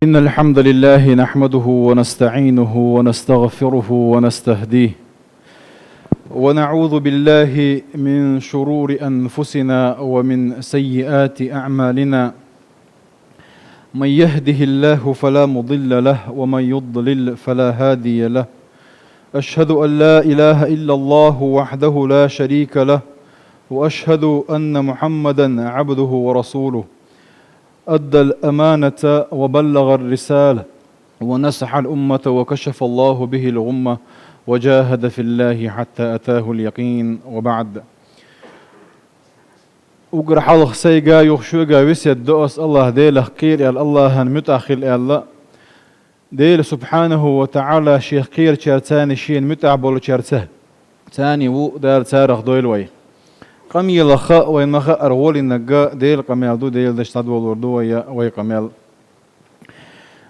إن الحمد لله نحمده ونستعينه ونستغفره ونستهديه ونعوذ بالله من شرور أنفسنا ومن سيئات أعمالنا. من يهده الله فلا مضل له ومن يضلل فلا هادي له. أشهد أن لا إله إلا الله وحده لا شريك له، وأشهد أن محمدا عبده ورسوله. أدى الأمانة وبلغ الرسالة ونصح الأمة وكشف الله به الغمة وجاهد في الله حتى أتاه اليقين. وبعد وقر حلق سيقا يخشوقا وسيد دؤس الله ديله قير الله متأخل الله ديل سبحانه وتعالى شيخ قير شارتاني شين متعبول شارته تاني و دار تارخ دويل وي قمي لخاء وينخاء أرغول النقاء ديل قميل دو ديل دشتاد والوردو وي قميل.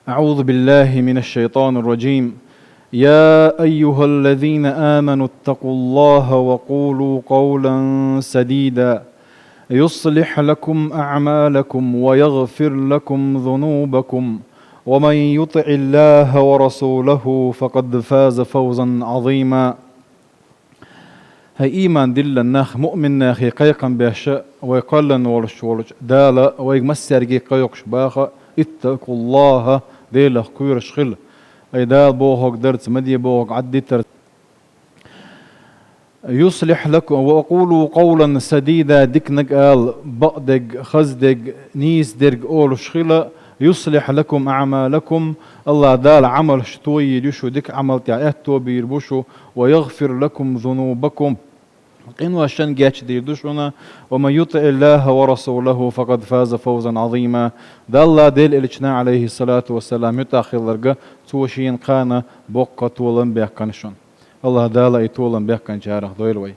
أعوذ بالله من الشيطان الرجيم. يا أيها الذين آمنوا اتقوا الله وقولوا قولا سديدا يصلح لكم أعمالكم ويغفر لكم ذنوبكم ومن يطع الله ورسوله فقد فاز فوزا عظيما. هاي إيمان دل الناخ مؤمن ناخي قيقا باشا ويقلن ولش دالا ويمسرقي قيقش باخا اتقوا الله ديلا كوير شخل أي دال بوهوك درت مدي بوهوك عدي ترت. يصلح لكم وقولوا قولا سديدا ديك نقال بقدق خزدق نيس درق أول شخلة يصلح لكم أعمالكم الله دال عمل شتوي يشو ديك عمل تعيهتو بيربوشو ويغفر لكم ذنوبكم قنوا الشن جاتش ديردوشونا ومن يطع الله ورسوله فقد فاز فوزا عظيما. دا الله ديل إليشنا عليه الصلاة والسلام يتاخي لرقا توشين قانا بوقا طولن بيحكانشون الله دالا يطولن بيحكان جارح دويلوي.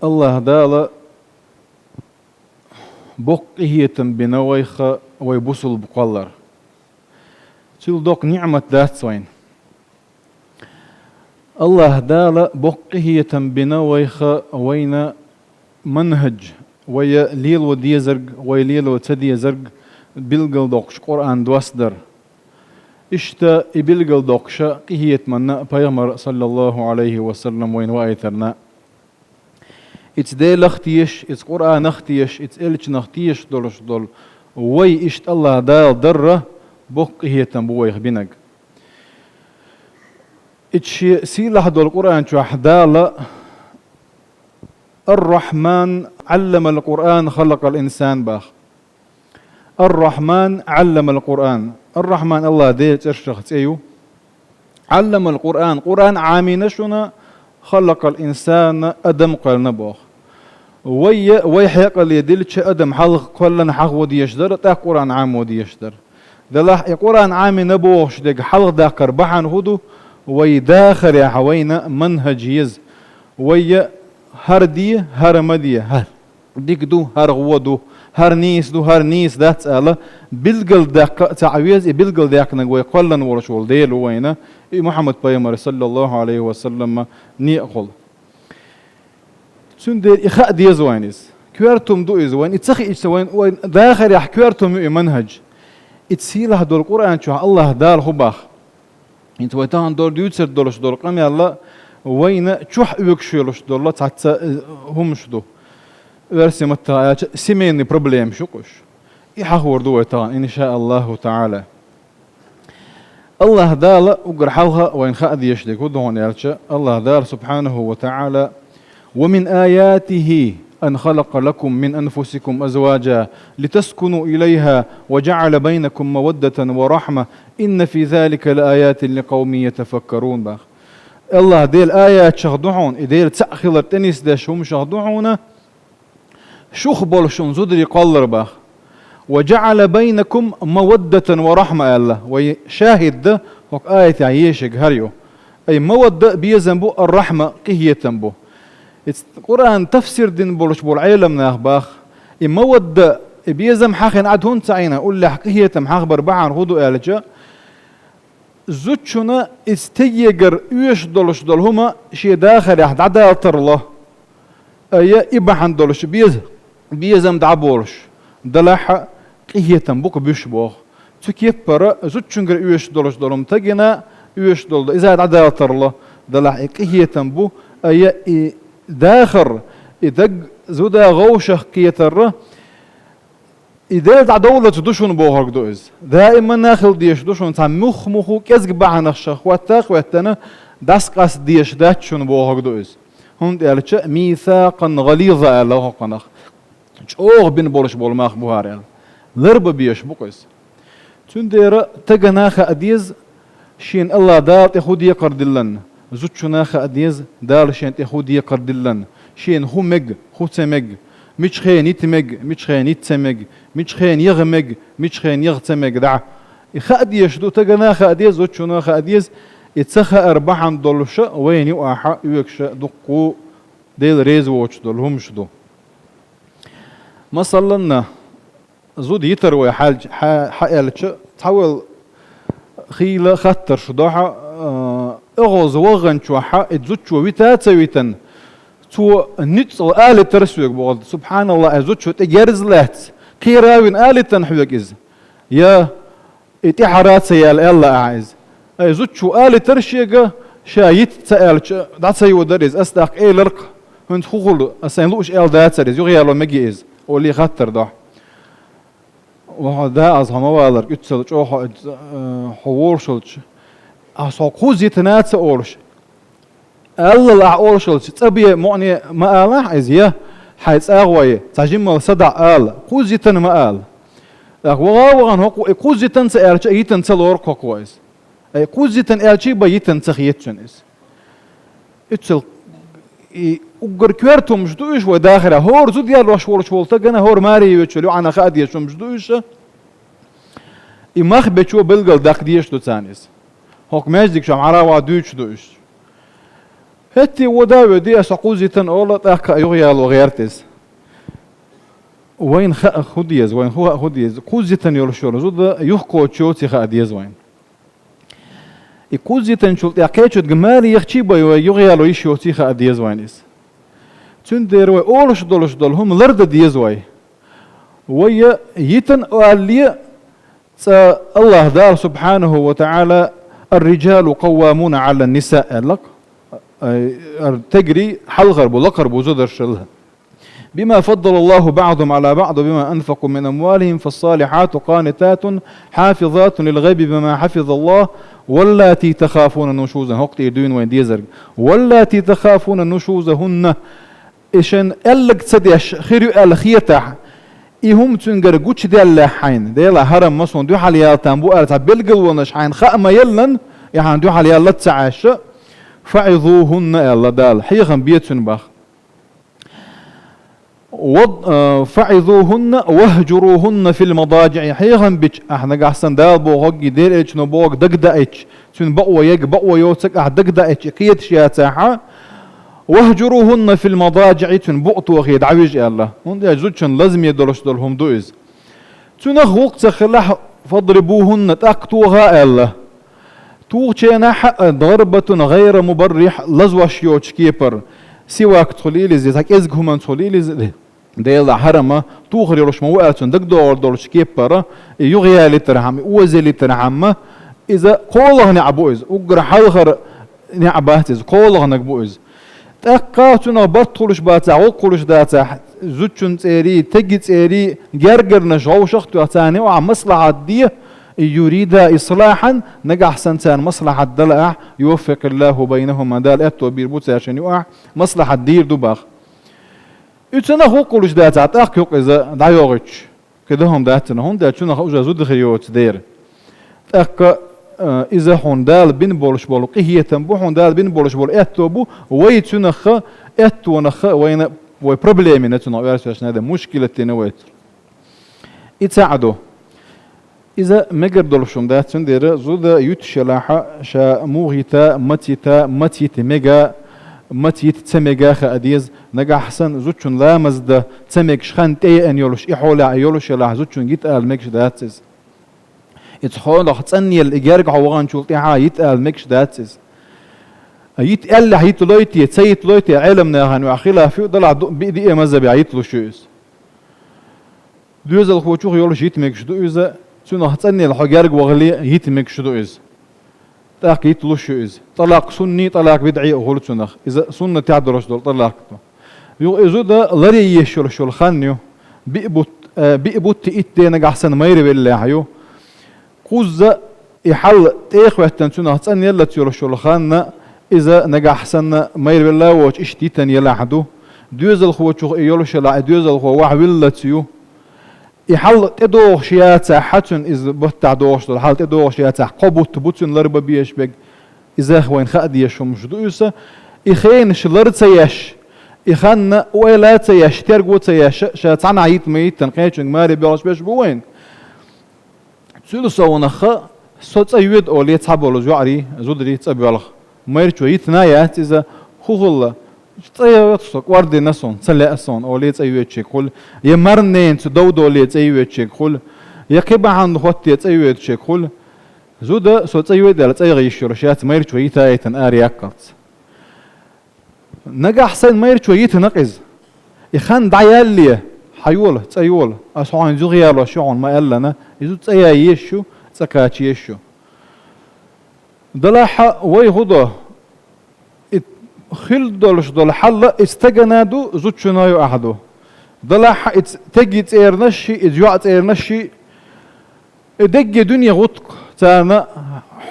الله دالا بقية بنويخ ويبوسل بقلر تل دوك نعمة دات سوين. الله دالا بقية بنويخ وين منهج ويا ليل ودي زرق ويليل وتدي زرق بلغل دوكش قرآن دواسدر اشتا بلغل دوكش قهية من بيغمر صلى الله عليه وسلم وين وايترنا اتس دي لختيش اتس قرآن اختيش اتس إلش نختيش دولش دول وي اشت الله دال در بقية بويخ بنق اتش سيلح دول القرآن شو حدال الرحمن علم القرآن خلق الإنسان باخ. الرحمن علم القرآن. الرحمن الله ديل ترشخ تيو علم القرآن قرآن عامين شنا خلق الإنسان أدم قلنا باخ وي حيق اللي يدلش أدم حلق كلنا حق ودي يشدر تا قرآن عام ودي يشدر دلح قرآن عامي نبوخ ديك حلق داكر بحن هدو ويداخل يا حوينا منهج يز وي هردي هرمدي هر ديك دو هر غودو هر نيس دات آلا بلقل داك تعويز بلقل داك نقوي قلن ورشول ديل وينا محمد بيمر صلى الله عليه وسلم نيقل سندير إخاء ديز وينيز كوارتم دو إز وين اتسخي إيش وين داخل يا كوارتم منهج اتسيله دول القرآن شو الله دال خباخ انت ويتان دور ديوتسر دولش دول قام يلا وين شح يكشلش دول حتى هم شدو ورسي متى سيميني بروبليم شوكش يحور دو ويتان ان شاء الله تعالى. الله دال وقر حلها وين خاد يشدك ودون يالشا الله دال سبحانه وتعالى ومن آياته أن خلق لكم من أنفسكم أزواجا لتسكنوا إليها وجعل بينكم مودة ورحمة إن في ذلك لآيات لقوم يتفكرون باخ. الله ديل آيات شهدوحون ديل تأخيل التنس داشهم شهدوحون شخبول شنزودري قلر باخ وجعل بينكم مودة ورحمة الله ويشاهد ده وك آية عيشك هريو أي مودة بيزنبو الرحمة قهية تنبو القرآن تفسير دين بولش بول عيلم ناخباخ مودة بيزم حاخن عدهن تعينا قول لي حقية محاخ بربعان هدو آلجا زوجنا استيجر يش دولش دول هما شي داخل يحد عدا يطر الله أي إبحان دولش بيزم دعبولش دلح قيهتن بوك بيشبوخ تكيبر زوتشنجر يوش دولش دولم تجنا يوش دول إذا عدا ترلا دلع قيهتن بو أي داخر إذا زودا غوشة قيتر إذا دولة دوشون بوهرك دوز دائما ناخل ديش دوشون تام مخو كزق بعنا الشخوات واتنا داسقاس ديش داتشون بوهرك دوز هم ديالتش ميثاقا غليظا الله قنخ اوغ بين بولش بول ماخ بوهار ضرب بيش بوكس تندير تجناخ اديز شين الله دار يخود يقردلن زوتشناخ اديز دار شين يخود يقردلن شين هو مج هو تمج مش خين يتمج مش خين يتسمج مش خين يغمج مش خين يغتمج دع يخاد يشدو تجناخ اديز زوتشناخ اديز يتسخى أربعة دولش وين يوقع يكش دقو ديل ريز ووتش دول همش دو مثلا زود يتروي حالش تحول خيلة خطر شدوحة اغوز وغن شوحة اتزوج ويتا تسويتن تو نتس آلة ترسوك بغض سبحان الله ازوج شو تجرز لات قيراوين آلة تنحوك إز يا اتحارات سيال الله أعز ازوج شو آلة ترشيك شايت تسأل دات سيو دريز أصدق اي لرق هنت خوخل أسين لوش آل دات سريز يغيالو مجي إز ولي خطر ده وهذا از همه اتسلج او حورشلج اسو خوز يتنات اورش الله اورشلج تبي معني ما اله ازيه حيث اغوي تجمع صدع ال خوز يتن ما ال وغان هو خوز يتن سالج يتن سلور كويس اي خوز يتن الشي بيتن تخيتشنس اتسل وقر كوارتهم مجدوش وداخله هور زود يالو شورش ولتا جنا هور ماري يوتشلو انا خاد يشو مجدوش يمخ بتشو بلغل داك ديش دو تانيس هوك ماجدك شو عراوا دوش دوش هتي وداوي دي اسقوزيتن اولت اك يغيالو غيرتس وين خديز وين هو خديز قوزيتن يولو شورو زود يحكو تشوتي خاديز وين يقوزيتن شولت ياكيتشو جمالي يخشي باي يغيالو يشوتي خاديز وينس تندير وأولش دولش دول هم لرد ديزوي ويا يتن قال الله دار سبحانه وتعالى الرجال قوامون على النساء لك تجري حلغر ولقرب وزدر شلها بما فضل الله بعضهم على بعض وبما أنفقوا من أموالهم فالصالحات قانتات حافظات للغيب بما حفظ الله واللاتي تخافون نشوزهن هقت يدون وين ديزر واللاتي تخافون نشوزهن إيشن ألق تسديش خيرو الخيتح إيهم تنجر قوتش ديال حين ديال هرم مصون دو حاليال تنبو أرتا بلقل ونش حين خأما يلن يعني دو حاليال لا تسعاش فعظوهن يلا دال حيغن بيتن باخ فعظوهن واهجروهن في المضاجع حيغن بيش احنا قاحسن دال بوغي دير ايش نبوغ دقدا ايش تن بقوة يق بقوة يوتك دقدا ايش قيت شياتاحا واهجروهن في المضاجع تن بقطو غيد عويج الله هون يجوزن لازم يدلش دولهم دوز تنخ وقت خلاح فاضربوهن تاقتوها الله توغشينا ضربة غير مبرح لزوش يوش كيبر سواك تخليلي زي تاك ازقهم تخليلي زي ديلا حرمة توغري روش مواتن دك دور دولش كيبر يغيالي ترحم وزيلي ترحم إذا قوله نعبوز وقر حلغر نعباتز قوله نقبوز تأقاتنا بطلش باتا وقلش داتا زوجن تيري تجي تيري جرجر نشغو شختو تاني وعم مصلحة دي يريد إصلاحا نجح سنتان مصلحة دلع يوفق الله بينهما دال أتو بيربوت عشان يقع مصلحة دير دباغ يتنا هو قلش داتا تأقيق إذا دايوغش كده هم داتنا هم داتنا خوجا زود خيوت دير تأق إذا هون دال بين بولش بولو قهية تنبو هون دال بين بولش بولو أتو بو ويتنخ أتو نخ وين وبروبليمي نتنا ويرسوش هذا مشكلة تنويت يتساعدوا إذا مجر دولشون داتن دير زود يتشلاحة شا موغيتا متيت ميجا متيت تميجا خاديز نجا حسن زوتشون لا مزد تميج شخان تي ان يولش إحولا يولش لا زوتشون جيت آل ميكش داتز يتخون لخ تسني الإجارج عوان شولتي يت آل ميكش داتز يتقال هيت لويتي تسيت لويتي علمنا هن وأخيلا في ضلع بيدي مزبي عيت له شوز دوز الخوشوخ يولش يتمك شدو إذا سنة هتسني الحجارج وغلي يتمك شدو إذا تاك يتلوش إذا طلاق سني طلاق بدعي أقول سنة إذا سنة تعدرش دول طلاق يو إذا ده لري يشول شول خانيو بيبوت تيت نجح سن ميري بالله يو قوزة يحل تيخ وحتن سنة هتسني يلا تيول شول خاننا إذا نجح سن ميري بالله وش إشتيتن يلا حدو دوز الخوشوخ يولش لا دوز الخو واحد ولا تيو يحل تدوغ شيات حتن إذا بتع دوغش الحال تدوغ شيات قبوت بوتن لربا بيش بق إذا خوين خادي يشوم جدوسة إخين شلرت سياش إخان ولا سياش ترجو سياش شات عن عيت ميت تنقيش ماري بيرش بيش بوين سلسة ونخا صوت أيود أولي تصابوا لجواري زودري تصابوا ميرشوا يتنايات إذا خوغلا تأيوتشك ورد نسون سلا أسون أولي تأيوتشك خل يمرنين تدود أولي تأيوتشك خل يكبا عند خوتي تأيوتشك خل زودا سو تأيوت على تأيغيش رشيات ميرشوا يتايتن آري أكلت نجح حسين ميرشوا يتنقز يخان دعيالي حيول تأيول أسوان زغيالو شعون ما قالنا يزو تأييشو تكاتيشو دلاحة ويهضو خل دولش دول حلا استجنادو زوجنايو أحدو دلاحة تجي تيرنشي إجواء تيرنشي دقي دنيا غطق تانا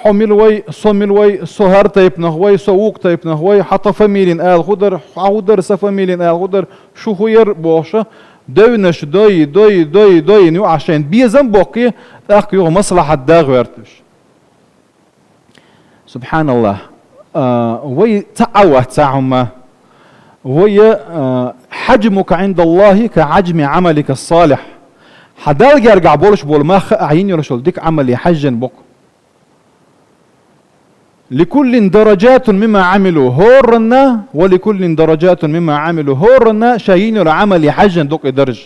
حمل وي صمل وي صهر تيب نهوي سوق تيب نهوي حتى فاميلين آل خضر عودر سفاميلين آل خضر شو خير بوشة دونش دوي نيو عشان بيزن بوقي تأخيو مصلحة داغويرتش سبحان الله وي تعوه تعهما وي حجمك عند الله كعجم عملك الصالح حدال يرجع بولش بول ما عين يرشل ديك عمل يحجن بك لكل درجات مما عملوا هورنا ولكل درجات مما عملوا هورنا شايين العمل يحجن دوك درج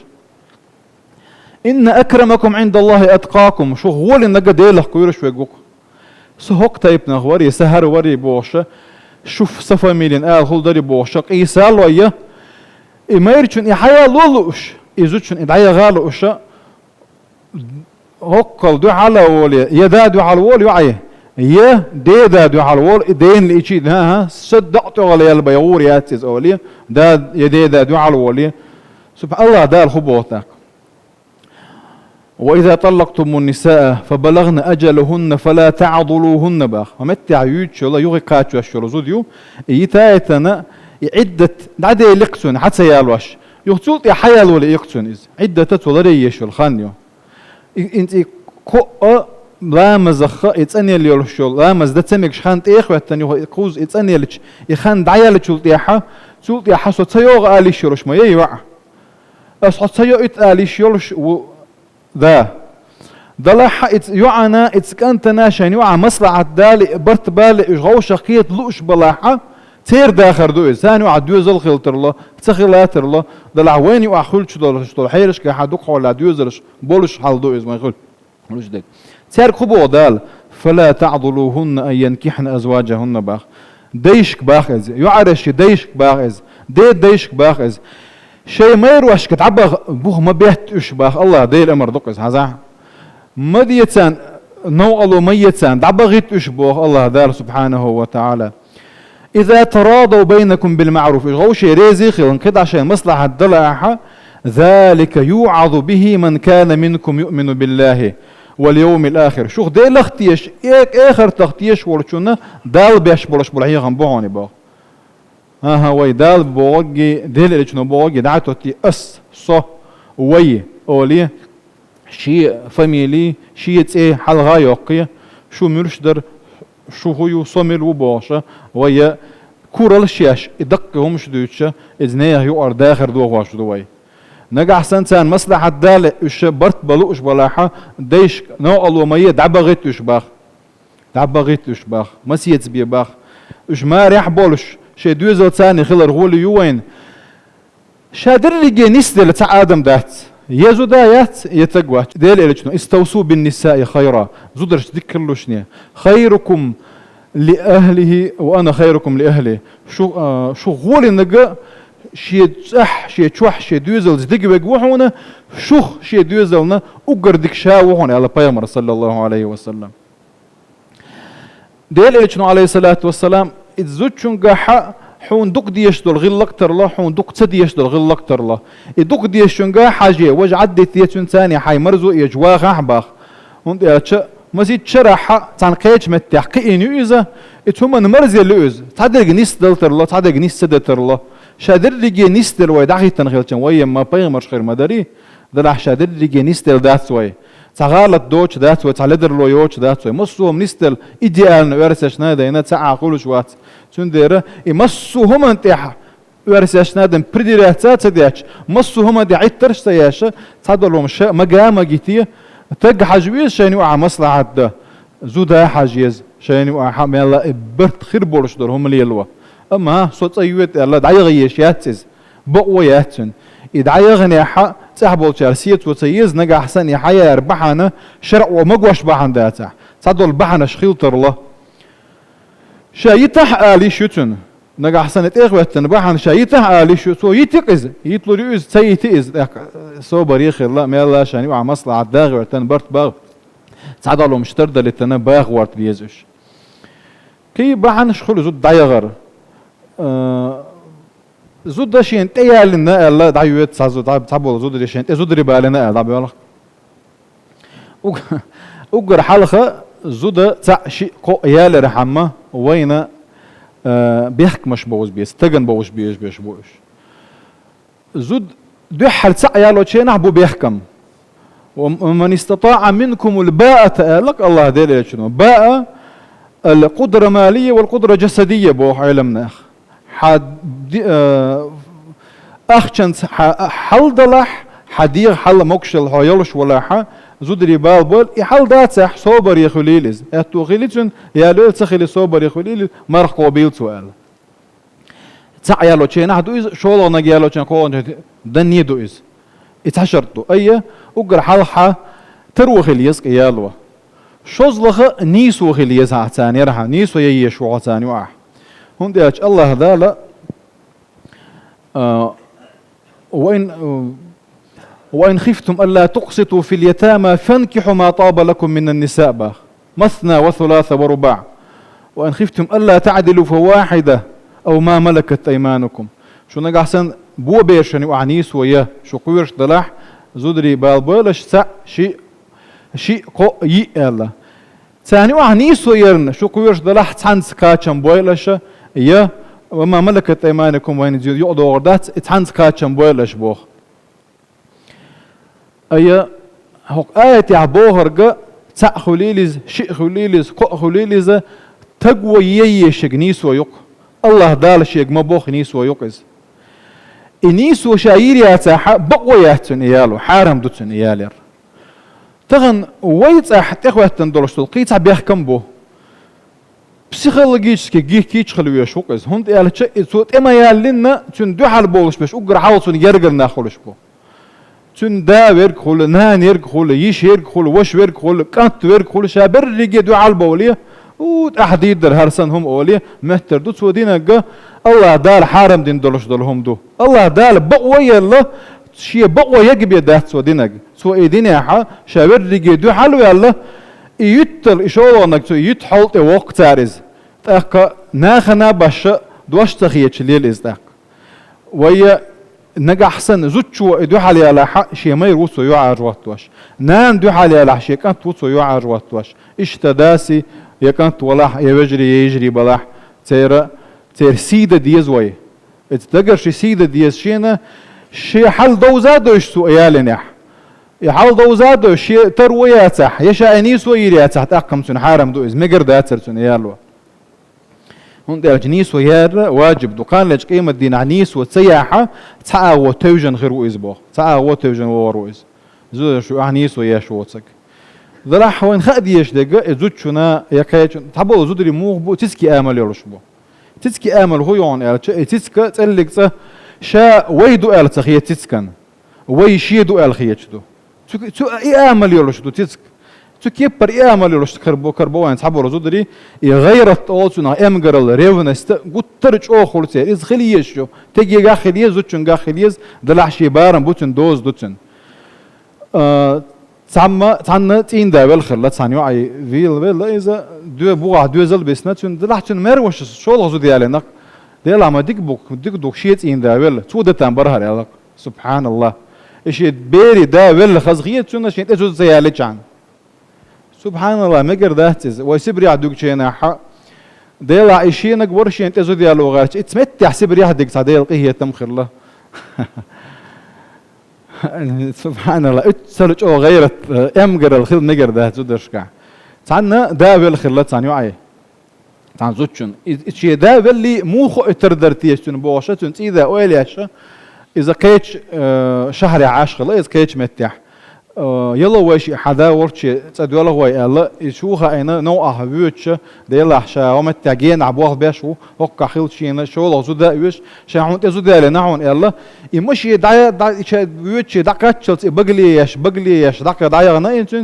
إن أكرمكم عند الله أتقاكم شو هو اللي نجد يلح كويرش ويجوك سهوك تايبنا وري سهر وري بوشة شوف صفا ميلين هول داري بوشة قيسال ويا ما يرجون يحيا لولوش يزوجون إدعيا غالوش هوكل دو على ولي يدا دو على ولي وعيه يا ديدا دو على ولي دين ليشي ها صدقتوا على البيور ياتيز أولي دا يديدا دو على ولي سبحان الله دا الخبوتك وإذا طلقتم النساء فبلغن أجلهن فلا تعضلوهن باخ ومتع يوتشو الله يغي قاتشو الشرو زوديو يتايتنا عدة عدة يلقسون حتى يالوش يغتولت يحيال ولا يقسون إذ عدة تتولري يشو الخانيو انت كو لا مزخ يتسني اللي يلشو لا مز ده تسميك شخان تيخ واتنيو يقوز يتسني لك يخان دعيالك شلت يحا شلت يحا سو تسيوغ آلي شلوش ما يوع أصحى تسيوغ إتآلي شلوش ذا دلح يعنا كانت ناشين يوعى مصلحة دالي برت بالي إشغو شقيت لوش بلاحة تير داخر دوئز ثاني يوعى دوزل خلتر الله تخلاتر الله دلع وين يوعى خلش دول حيرش كي حدوق ولا دوزلش بولش حال دوئز ما يخل ملوش ديك تير خبو دال فلا تعضلوهن أن ينكحن أزواجهن باخ ديشك باخز يعرش ديشك باخز ديشك باخز شيء ما يروحش كتعبغ بوه ما بيهتش باخ الله دي الامر دقز هذا مديتان نوعلو ميتان دعبغيتش بوه الله دار سبحانه وتعالى إذا تراضوا بينكم بالمعروف غوش ريزي خيرن كده عشان مصلحة دلعها ذلك يوعظ به من كان منكم يؤمن بالله واليوم الآخر شوخ دي لاختيش ايك اخر تختيش ورشونا دال بيش بولش بولحيغن بوهوني بوه ها وي دال بوغي ديل اللي شنو بوغي دعتو تي اس صو وي اولي شي فاميلي شي تي حلغا يوقي شو مرشدر شو هو صمل وبوشا ويا كورال الشاش يدقهم شدوتشا ازنيه يقر داخل دو واش دوي نجح سنتان مصلحة دال اش برت بلوش بلاحة ديش نوع الومية دعبغيتوش باخ دعبغيتوش باخ مسيت بي باخ اش ما ريح بولش شي دوزل ثاني خلر غولي يوين شادر لي نسدل تاع ادم دات يزو دايات يتقوى ديل الجنو استوصوا بالنساء خيرا زودرش ذكرلو شنو خيركم لأهله وأنا خيركم لأهله شو غولي نجا شي صح شي تشوح شي دوزل زدق وحونا شوخ شي دوزلنا وقردك شاوحنا على بيامر صلى الله عليه وسلم ديل إلشنو عليه الصلاة والسلام إتزوجون حق حون دق ديش دول غل أكتر الله حون دق تديش دول غل أكتر الله يدق ديشون حاجة وج عدت يتون ثاني حي مرزو يجواغ أحباخ هون ديش مزيد شرح تنقيش متحققين يوزا اتهم نمرز يلوز تعدل جنيس دلتر الله تعدل جنيس سدتر الله شادر لجي نيستل ويدعي تنخيلتن ويا ما بيغمرش خير مداري دلح شادر لجي نيستل ذات وي تغالط دوتش ذات وي تعلدر لو يوتش ذات وي مصوم نيستل إيديال نورسش نادا هنا تسعى قولش وات تنديره يمسو هم انتحا ورسش نادم بريديرات تديش مصو هم دي عترش تياش تعدلهم شيء مقامة جيتيه تج حجويز شاني وع مصلحة ده زودا حاجيز شاني وع حملا برت خير بولش دور هم اللي يلوا أما صوت أيوت الله دعي غيش ياتز بقوة ياتن يدعي غني حق تحبول شارسيت وتيز نجا حسن يحيى يربحنا شرع ومقوش بحن داتا تعدل بحنا شخيلتر الله شايتح آلي شتن نجا حسن تيغوتن بحن شايتح آلي شتو يتقز يطلو يوز تيتقز صوبر يخي الله ما الله شاني وع مصلحة داغ وتن برت باغ تعدلوا مشترد لتنا باغ ورت بيزوش كي بحن شخلو زود دايغر زود داشين تيالنا الله دايوت سازو تعبوا زود داشين زود ربالنا دابي والله وقر حلقه زود تاع شي قو يال رحمه وين بيحك مش بوز بيس تجن بوش بيش بوش زود دحل تاع يالو شي نحبو بيحكم ومن استطاع منكم الباءة لك الله ديل شنو باء القدرة مالية والقدرة جسدية بوح علمنا حد أخشنت حل دلح حدير حل مكشل هايلش ولا ح زود ريبال بول يحل داتح صوبر يخليلز اتو خليتون يا لول تخلي صوبر يخليل مرخ قبيل سؤال تاع يالو تشي نحدو إز شولو نجيالو تشي كون دني دو إز اتحشرتو أيه وقر حلحة تروخ اليسك يالو شوزلخ نيسو خليز عتاني رح نيسو يشو عتاني واح هون ديش الله ذا وإن خفتم ألا تقسطوا في اليتامى فانكحوا ما طاب لكم من النساء باخ مثنى وثلاث ورباع وإن خفتم ألا تعدلوا فواحدة أو ما ملكت أيمانكم شو نجا حسن بو بيرشني وعنيس ويا شو قويرش دلح زودري بالبولش سع شيء قو يي الله ثاني وعنيس ويرن شو قويرش دلح تحنس كاتشم بويلش يا وما ملكت أيمانكم وين يقعدوا غردات تحنس كاتشم بويلش بوخ أي هوك آية عبوهرجا تاع خليلز شيء خليلز قو خليلز تقوى ييشك نيس ويق الله دال شيء ما بوخ نيس ويقز نيس وشاير يا تاع بقوى يهتن إيالو حارم دوتن إيالر تغن ويت حتى إخواتن دولش تلقيت بيحكم بو psixologически гихкич خلويش وقز هند إيال شيء صوت إما يالنا تون دو حال بولش بش أقر حاولتون يرجع ناخولش بو تون دا ورك خول نان يرك خول يش يرك خول وش ورك خول كانت ورك خول شابر رجع دو على البولية وأحد يدر هرسن هم أولية مهتر دو سودينا جا الله دال حارم دين دولش دولهم دو الله دال بقوى الله شيء بقوى يجب يدات سودينا سو إيدينا ح شابر رجع دو حلو الله يتل إشارة إنك يتحلت وقت عارز تأكل ناخنا باش دوش تخيش ليل إزداق ويا نجا حسن زوجو يدو حالي على حق شيء ما يروسو يعار واتوش نان دو حالي على شيء كانت توسو يعار واتوش إيش تداسي يا كانت ولاح يجري بلاح تير سيدة ديز وي تتقر شي سيدة ديز شينا شي حل دوزادو يشتو إيالنح يحال دوزادو شي تروياتح يشا أنيس ويرياتح تأقم سن حارم دوز مقر داتر سن إيالو هون ديال نيس ويار واجب دقان لج قيمة دين عنيس وتسياحة تعاو توجن غير وإزبوخ تعاو توجن ورويز زود شو عنيس وياش واتسك ذراح وين خديش دقة زود شنا يكايش تحبوا زود ريموه بو تسكي آمل يرشبو تسكي آمل هو يون إل تسكا تسلك شا ويدو إل تخية تسكن ويشيدو إل خيتشدو تو إي آمل يرشدو تسك تكيبر يعمل يلوش كربو وين صحبوا رزودري يغيرت أولسنا أمجرل ريفنست قلت ترج أخر سير إز خليش شو تجي جا خليز زوجن جا خليز دلعشي بارم بوتن دوز دوتن تعنا تين دا بالخير لا تانيو عي فيل إذا دو بوع دو زل بسنتون دلعشن مروش شو الغزو ديالنا ديال ما ديك دوك شيء تين دا بال تو ده تنبرها يا سبحان الله إيش بيري دا بال خزغية تون شيء تجوز زيالة كان سبحان الله ما قردهتز ويسبري عدوك شيء حق ديال عايشين أكبر شيء تجوز ديالو غير اتمت يحسبري حدك صديق هي تمخر له سبحان الله اتسلج او غيرت امجر الخيل مجر ده تدرشكا تعنا دا بالخلات تانيو عي تان زوتشن اتشي دا باللي مو خو تردرتيشتن بوشتن اذا اولياشا اذا كيتش شهر عاش خلا اذا كيتش متح يلا واش حدا ورتش تدوله هو يلا يشوها انا نوع هبوتش ديلا حشا ومتجين عبوه باشو هكا خيل شينا شو لو زدا ويش شاعون تزدا لنا هون يلا يمشي داي بيوتش دقاتشلت بغليش دقا داي غنا انت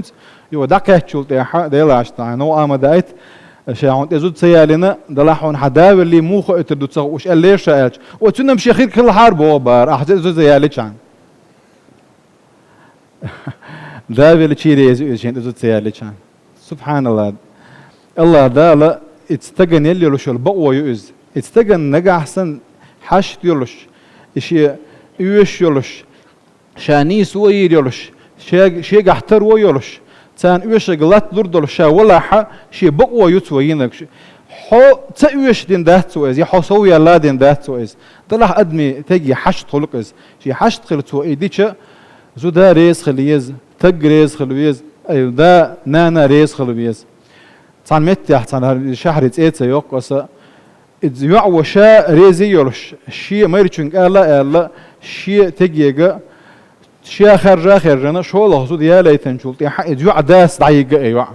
يو دقاتشلت يا ديلا عشتا نوع ما دايت شاعون تزود سيالنا دلاحون حدا اللي مو خو تدوت وش قال ليش شاعش وتنمشي خير كل حرب وبار احد زيالك ده بالشيء يزين تزود سيالي كان سبحان الله الله ده لا اتستجن يلي لوش البقوة يؤز اتستجن نجا أحسن حشت يلوش إشي يوش يلوش شانيس وير يلوش شيء جحتر ويلوش تان يوش غلط دردلوش ولا ح شيء بقوة يتوينك حو تأويش دين ده تويز يحو سوي الله دين ده تويز طلع أدمي تجي حشت خلقز شيء حشت خلقه إيديش زودا ريس خليز تج ريس خلويز أيوة دا نانا ريس خلويز تان متيح تان شهر تيت يوق وسا إذ وشا ريزي يولش شيء ما يرتشنك ألا شيء تجيجا شيء خرجنا شو الله زود يا ليتن شولت إذ داس دعيق أيوة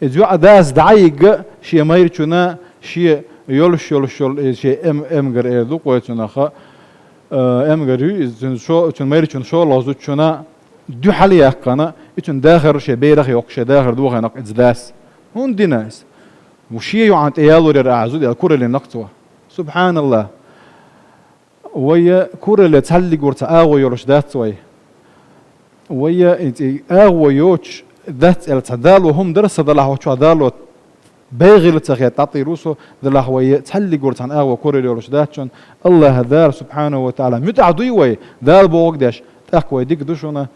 إذ داس دعيق شيء ما يرتشنا شيء يولش شيء أمجر إيدو قوتنا خا أمجري إذن شو إذن ما يرتشون شو الله زود شنا دو حالي أقنا إذن داخل شيء بيرخ يوقش داخل دوغا نق إزداس هون دي ناس وشيء يعانت إيالو لرعزود الكورة اللي نقطوه سبحان الله ويا كورة اللي تحلي قرط آغو يولش دات ويا آغو يوش ذات التدال وهم درس دلاه وشو دالو باغي لتغير تعطي روسو دلاه ويا تحلي قرط عن آغو كورة يولش داتشون الله دار سبحانه وتعالى متعدوي وي دار بوقداش تاكوي ديك دوشونا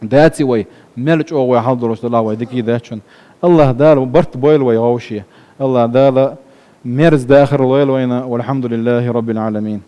داتي وي ملج او وي حضروا دلاه وي ديكي داتشون الله دار برت بويل وي غوشي الله دار مرز داخل الويل وينا والحمد لله رب العالمين